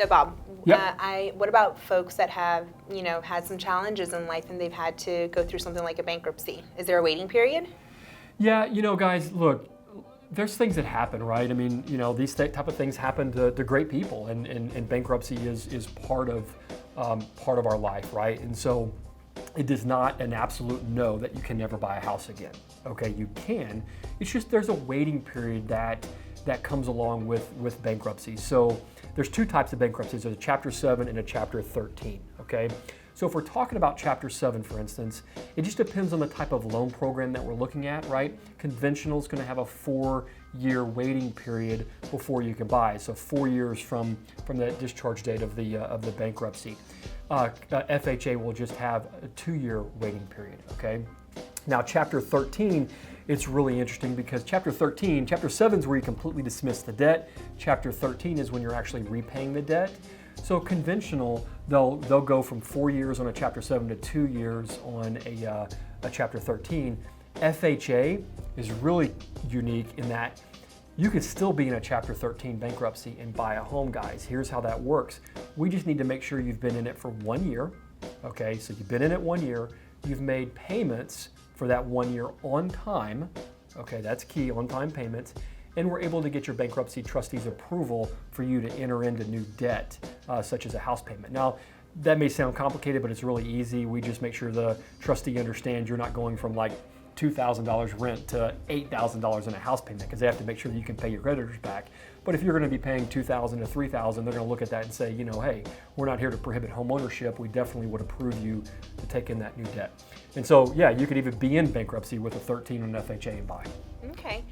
So Bob, Yep. what about folks that have, had some challenges in life and they've had to go through something like a bankruptcy? Is there a waiting period? Yeah, guys, look, there's things that happen, right? I mean, these type of things happen to great people, and bankruptcy is part of our life, right? And so it is not an absolute no that you can never buy a house again. Okay, you can. It's just there's a waiting period that comes along with bankruptcy. So there's two types of bankruptcies. There's a Chapter 7 and a Chapter 13, okay? So if we're talking about Chapter 7, for instance, it just depends on the type of loan program that we're looking at, right? Conventional is going to have a 4-year waiting period before you can buy. So 4 years from the discharge date of the bankruptcy. FHA will just have a 2-year waiting period, okay? Now, Chapter 13, it's really interesting because Chapter 7 is where you completely dismiss the debt. Chapter 13 is when you're actually repaying the debt. So conventional, they'll go from 4 years on a Chapter 7 to 2 years on a Chapter 13. FHA is really unique in that you could still be in a Chapter 13 bankruptcy and buy a home, guys. Here's how that works. We just need to make sure you've been in it for 1 year. Okay, so you've been in it 1 year. You've made payments for that 1 year on time. Okay, that's key, on-time payments. And we're able to get your bankruptcy trustee's approval for you to enter into new debt, such as a house payment. Now, that may sound complicated, but it's really easy. We just make sure the trustee understands you're not going from like $2,000 rent to $8,000 in a house payment, because they have to make sure that you can pay your creditors back. But if you're going to be paying $2,000 to $3,000, they're going to look at that and say, hey, we're not here to prohibit home ownership. We definitely would approve you to take in that new debt. And so, yeah, you could even be in bankruptcy with a 13 on FHA and buy. Okay.